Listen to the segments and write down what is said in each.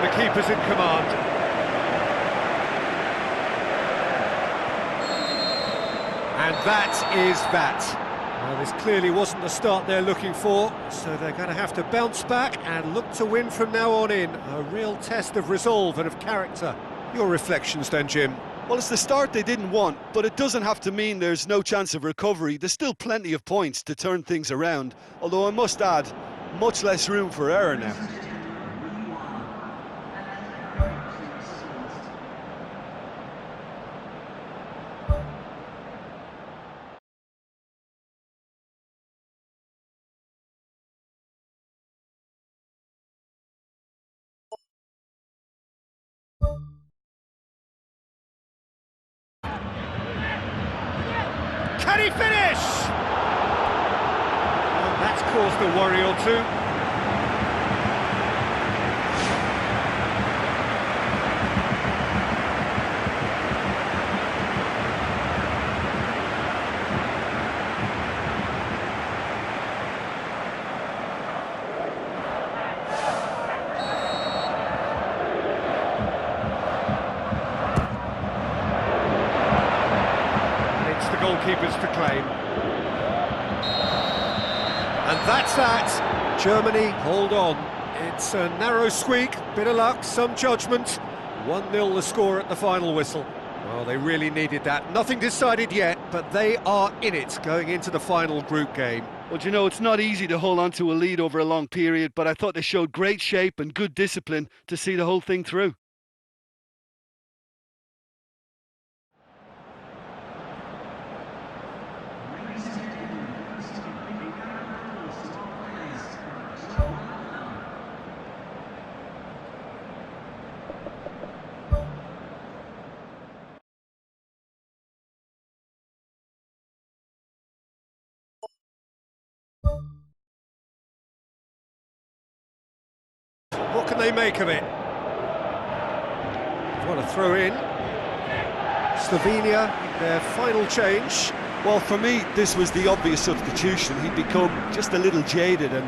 the keeper's in command. And that is that. Well, this clearly wasn't the start they're looking for, so they're going to have to bounce back and look to win from now on in. A real test of resolve and of character. Your reflections then, Jim? Well, it's the start they didn't want, but it doesn't have to mean there's no chance of recovery. There's still plenty of points to turn things around, although I must add, much less room for error now. Can he finish? Well, that's caused a worry or two. Goalkeepers to claim. And that's that. Germany hold on. It's a narrow squeak, bit of luck, some judgment. 1-0 the score at the final whistle. Well, they really needed that. Nothing decided yet, but they are in it going into the final group game. Well, you know, it's not easy to hold on to a lead over a long period, but I thought they showed great shape and good discipline to see the whole thing through. What can they make of it? What a throw in. Slovenia, their final change. Well, for me, this was the obvious substitution. He'd become just a little jaded, and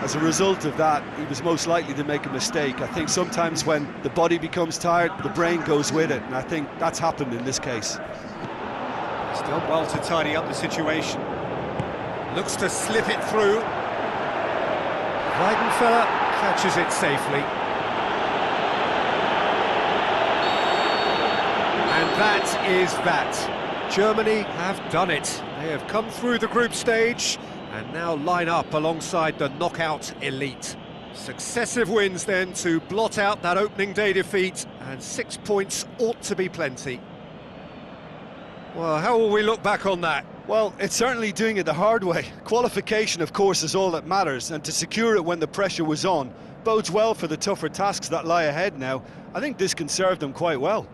as a result of that, he was most likely to make a mistake. I think sometimes when the body becomes tired, the brain goes with it, and I think that's happened in this case. He's done well to tidy up the situation. Looks to slip it through. Weidenfeller catches it safely. And that is that. Germany have done it. They have come through the group stage and now line up alongside the knockout elite. Successive wins then to blot out that opening day defeat, and 6 points ought to be plenty. Well, how will we look back on that? Well, it's certainly doing it the hard way. Qualification, of course, is all that matters, and to secure it when the pressure was on bodes well for the tougher tasks that lie ahead now. I think this can serve them quite well.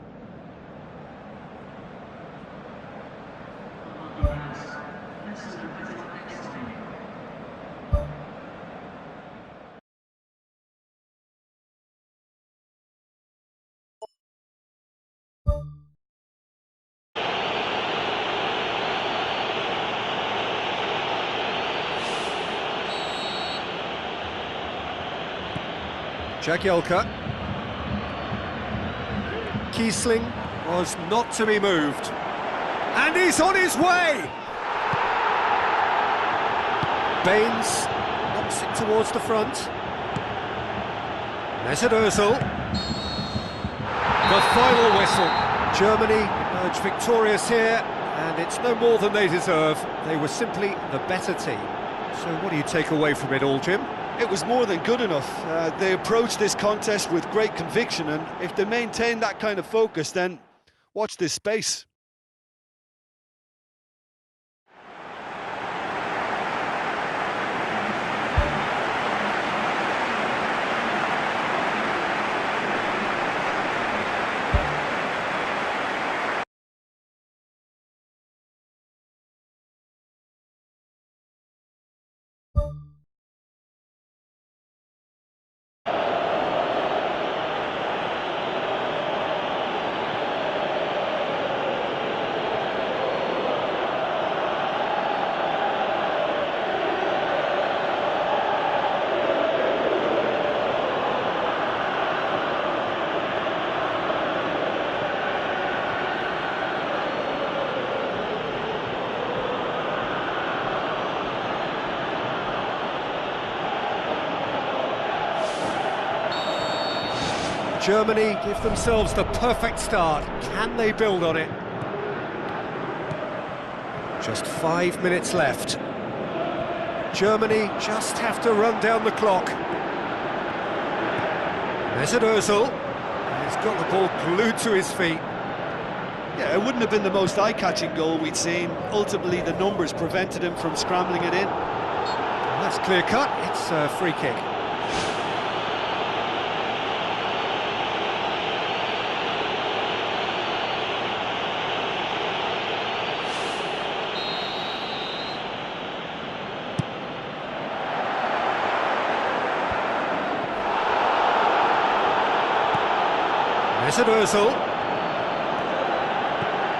Jagielka. Kiesling was not to be moved. And he's on his way! Baines knocks it towards the front. Mesut Ozil. The final whistle. Germany emerge victorious here, and it's no more than they deserve. They were simply the better team. So what do you take away from it all, Jim? It was more than good enough. They approached this contest with great conviction, and if they maintain that kind of focus, then watch this space. Germany give themselves the perfect start. Can they build on it? Just 5 minutes left. Germany just have to run down the clock. Mesut Ozil. He's got the ball glued to his feet. Yeah, it wouldn't have been the most eye-catching goal we'd seen. Ultimately, the numbers prevented him from scrambling it in. And that's clear cut. It's a free kick. Mesut Ozil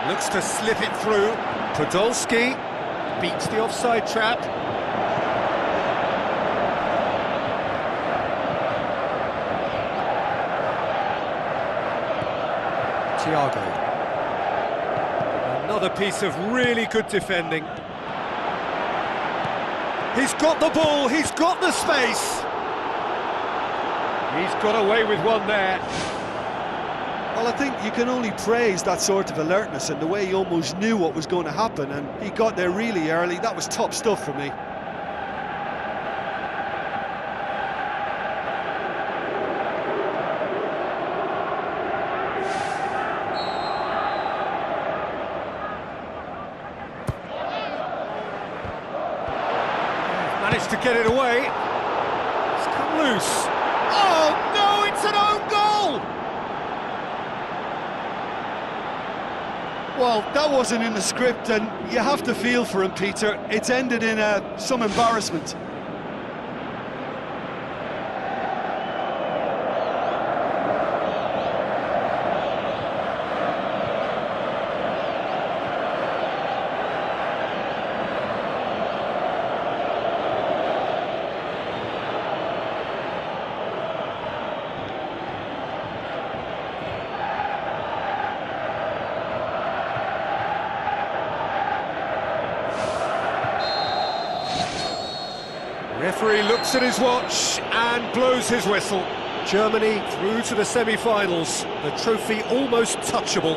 looks to slip it through. Podolski beats the offside trap. Thiago. Another piece of really good defending. He's got the ball, he's got the space. He's got away with one there. Well, I think you can only praise that sort of alertness and the way he almost knew what was going to happen, and he got there really early. That was top stuff for me. Managed to get it away. It's come loose. Oh no, it's an own goal! Well, that wasn't in the script, and you have to feel for him, Peter. It's ended in some embarrassment. Referee looks at his watch and blows his whistle. Germany through to the semi-finals. The trophy almost touchable.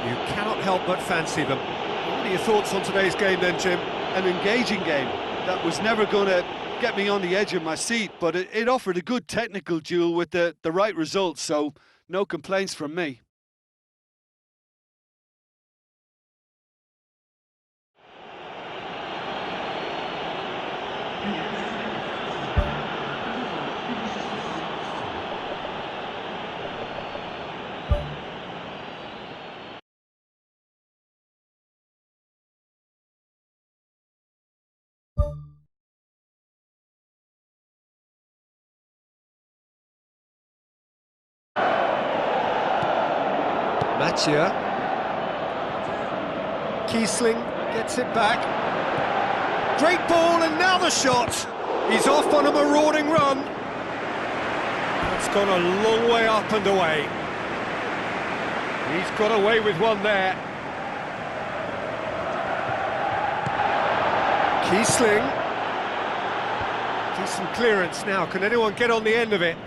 You cannot help but fancy them. What are your thoughts on today's game then, Jim? An engaging game that was never going to get me on the edge of my seat, but it offered a good technical duel with the right results, so no complaints from me. Mattia. Kiesling gets it back. Great ball, and now the shot. He's off on a marauding run. It's gone a long way up and away. He's got away with one there. Kiesling. Decent clearance now. Can anyone get on the end of it?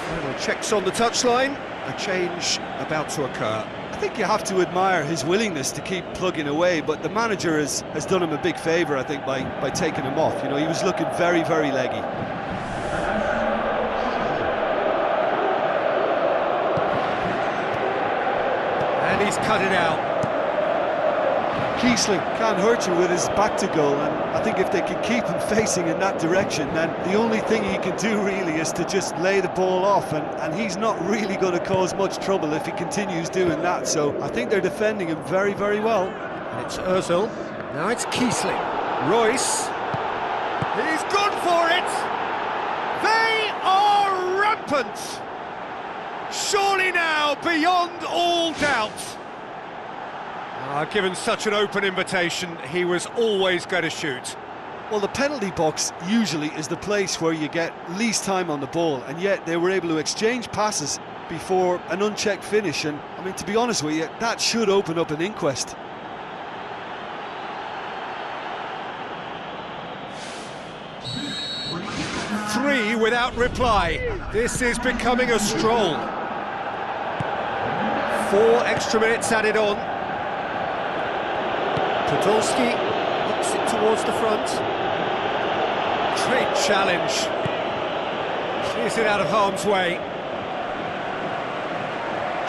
Final checks on the touchline. A change about to occur. I think you have to admire his willingness to keep plugging away, but the manager has done him a big favour, I think, by taking him off. You know, he was looking very, very leggy. And he's cut it out. Kiesling can't hurt you with his back to goal, and I think if they can keep him facing in that direction, then the only thing he can do really is to just lay the ball off, and he's not really going to cause much trouble if he continues doing that, so I think they're defending him very, very well. And it's Ozil, now it's Kiesling. Royce, he's gone for it! They are rampant! Surely now, beyond all doubt. Given such an open invitation, he was always going to shoot. Well, the penalty box usually is the place where you get least time on the ball, and yet they were able to exchange passes before an unchecked finish, and I mean, to be honest with you, that should open up an inquest. without reply. This is becoming a stroll. 4 extra minutes added on. Podolski looks it towards the front. Great challenge. Clears it out of harm's way.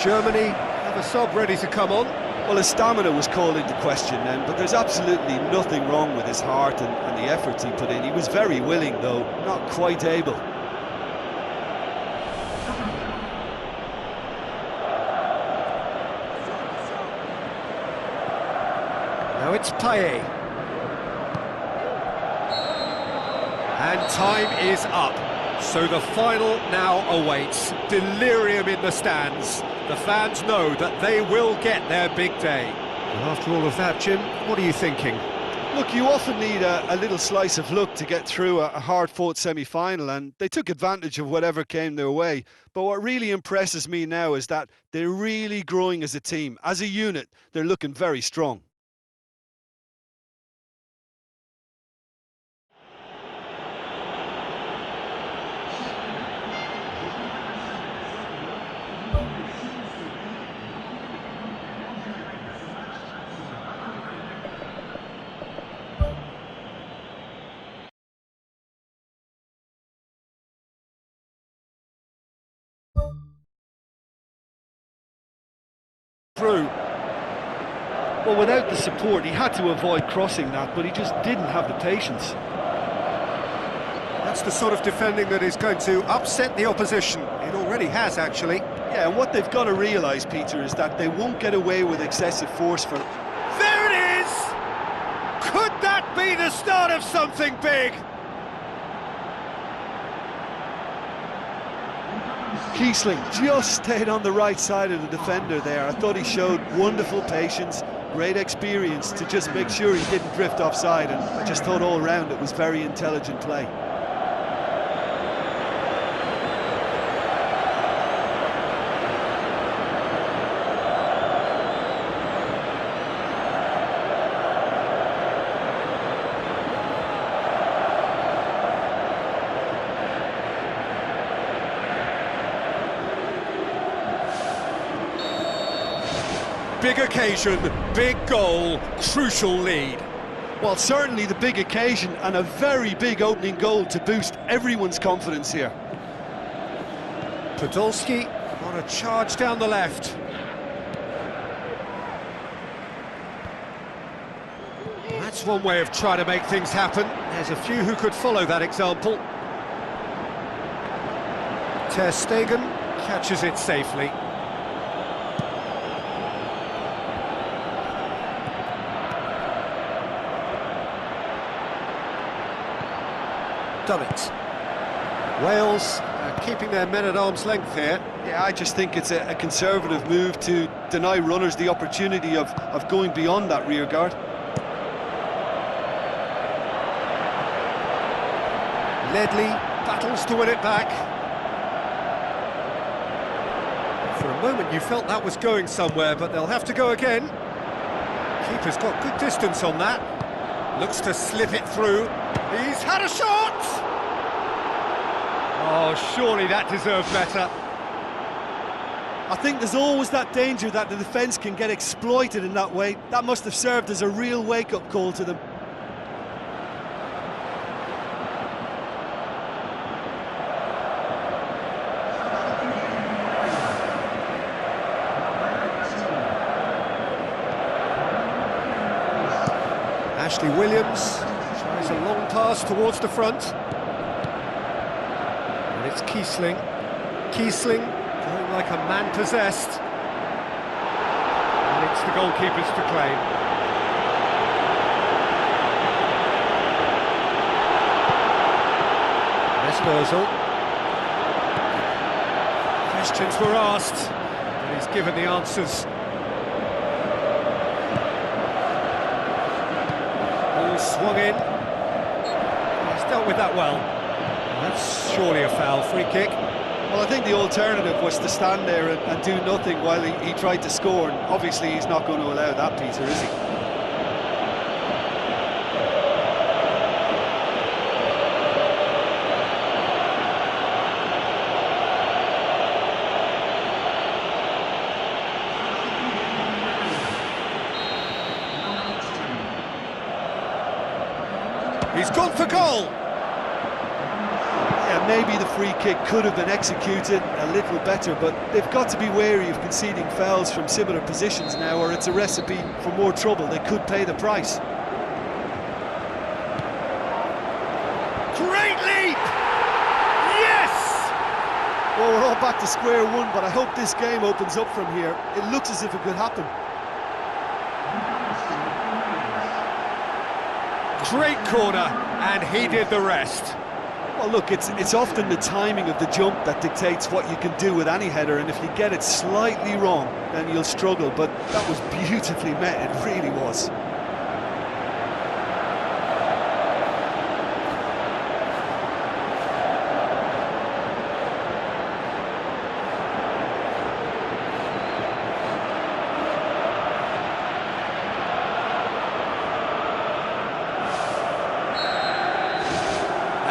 Germany have a sub ready to come on. Well, his stamina was called into question then, but there's absolutely nothing wrong with his heart and the efforts he put in. He was very willing, though, not quite able. Now it's Payet. And time is up. So the final now awaits. Delirium in the stands. The fans know that they will get their big day. And after all of that, Jim, what are you thinking? Look, you often need a little slice of luck to get through a hard-fought semi-final, and they took advantage of whatever came their way. But what really impresses me now is that they're really growing as a team. As a unit, they're looking very strong. Through. Well, without the support, he had to avoid crossing that, but he just didn't have the patience. That's the sort of defending that is going to upset the opposition. It already has, actually. Yeah, and what they've got to realise, Peter, is that they won't get away with excessive force for... There it is! Could that be the start of something big? Kiesling just stayed on the right side of the defender there. I thought he showed wonderful patience, great experience to just make sure he didn't drift offside, and I just thought all round it was very intelligent play. Big occasion, big goal, crucial lead. Well, certainly the big occasion and a very big opening goal to boost everyone's confidence here. Podolski on a charge down the left. That's one way of trying to make things happen. There's a few who could follow that example. Ter Stegen catches it safely. Done it. Wales keeping their men at arm's length here. Yeah, I just think it's a conservative move to deny runners the opportunity of going beyond that rear guard. Ledley battles to win it back. For a moment you felt that was going somewhere, but they'll have to go again. Keeper's got good distance on that. Looks to slip it through. He's had a shot! Oh, surely that deserved better. I think there's always that danger that the defence can get exploited in that way. That must have served as a real wake-up call to them. Ashley Williams tries a long pass towards the front. And it's Kiesling. Kiesling going like a man possessed. And it's the goalkeepers to claim. Mesmerzel. Questions were asked, and he's given the answers. Swung in. He's dealt with that well. That's surely a foul. Free kick. Well, I think the alternative was to stand there and do nothing while he tried to score, and obviously he's not going to allow that, Peter, is he? He's gone for goal. Yeah, maybe the free kick could have been executed a little better, but they've got to be wary of conceding fouls from similar positions now, or it's a recipe for more trouble. They could pay the price. Great leap! Yes! Well, we're all back to square one, but I hope this game opens up from here. It looks as if it could happen. Great corner, and he did the rest. Well, look, it's often the timing of the jump that dictates what you can do with any header, and if you get it slightly wrong, then you'll struggle, but that was beautifully met, it really was.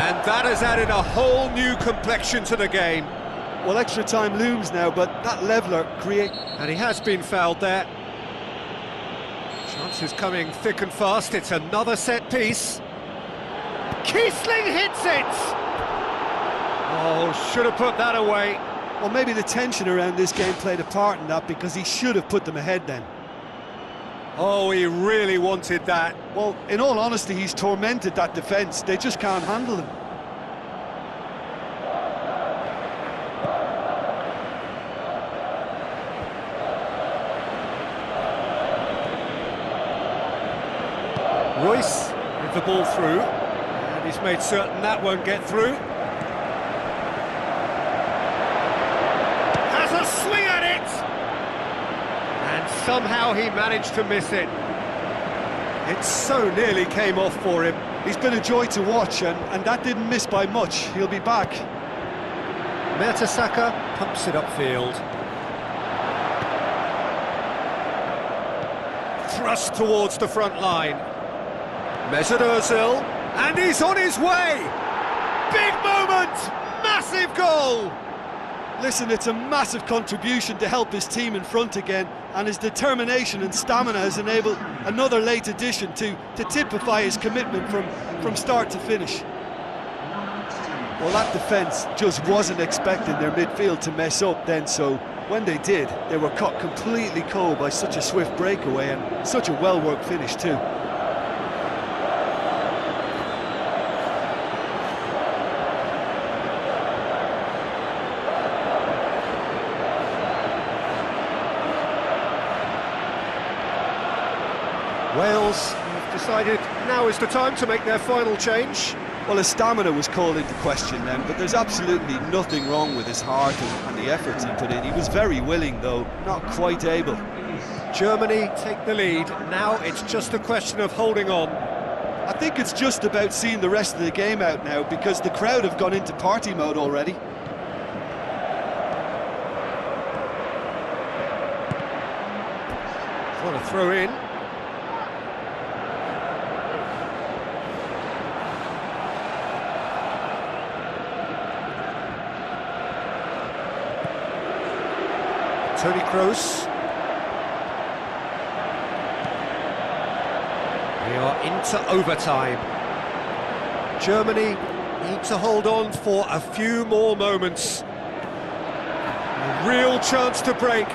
And that has added a whole new complexion to the game. Well, extra time looms now, but that leveller create... And he has been fouled there. Chances coming thick and fast. It's another set piece. Kiesling hits it! Oh, should have put that away. Well, maybe the tension around this game played a part in that, because he should have put them ahead then. Oh, he really wanted that. Well, in all honesty, he's tormented that defence. They just can't handle him. Royce with the ball through, and he's made certain that won't get through. Has a swing at it! And somehow he managed to miss it. It so nearly came off for him. He's been a joy to watch, and that didn't miss by much. He'll be back. Mertesacker pumps it upfield. Thrust towards the front line. Mesut Ozil, and he's on his way! Big moment! Massive goal! Listen, it's a massive contribution to help his team in front again, and his determination and stamina has enabled another late addition to typify his commitment from start to finish. Well, that defence just wasn't expecting their midfield to mess up then, so when they did, they were caught completely cold by such a swift breakaway and such a well-worked finish too. Wales have decided now is the time to make their final change. Well, his stamina was called into question then, but there's absolutely nothing wrong with his heart and the efforts he put in. He was very willing, though, not quite able. Germany take the lead. Now it's just a question of holding on. I think it's just about seeing the rest of the game out now, because the crowd have gone into party mode already. Want to throw in. Toni Kroos. We are into overtime. Germany need to hold on for a few more moments. A real chance to break.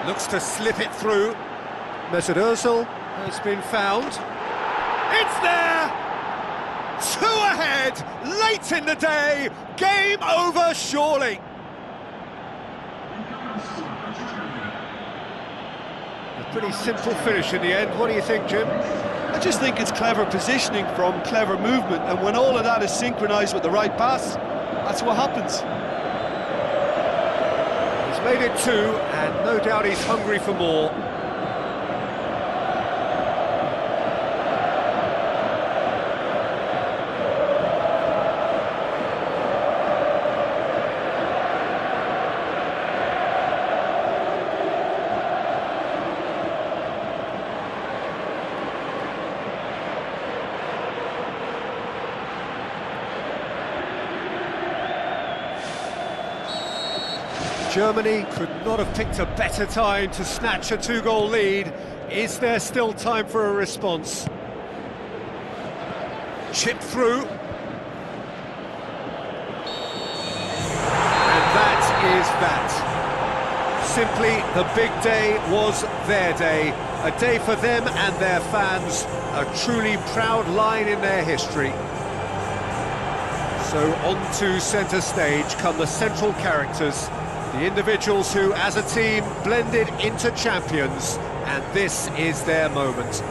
Looks to slip it through. Mesut Ozil has been found. It's there! 2 ahead, late in the day. Game over, surely. A pretty simple finish in the end. What do you think, Jim? I just think it's clever positioning from clever movement, and when all of that is synchronised with the right pass, that's what happens. He's made it 2, and no doubt he's hungry for more. Germany could not have picked a better time to snatch a 2-goal lead. Is there still time for a response? chipped through. And that is that. Simply, the big day was their day. A day for them and their fans. A truly proud line in their history. So on to centre stage come the central characters, the individuals who, as a team, blended into champions, and this is their moment.